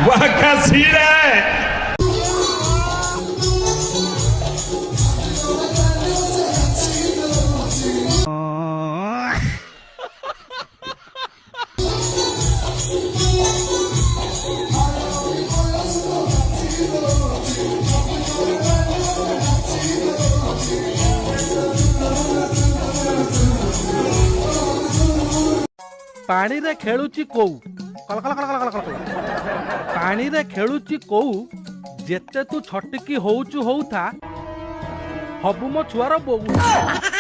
वाह क्या सीन है। पानी रे खेलुची कोउ कल कल कल कल कल पानी रे खेलुची कोउ जेते तू छटकी होउचु होउथा हबु मो छुआर बोउ।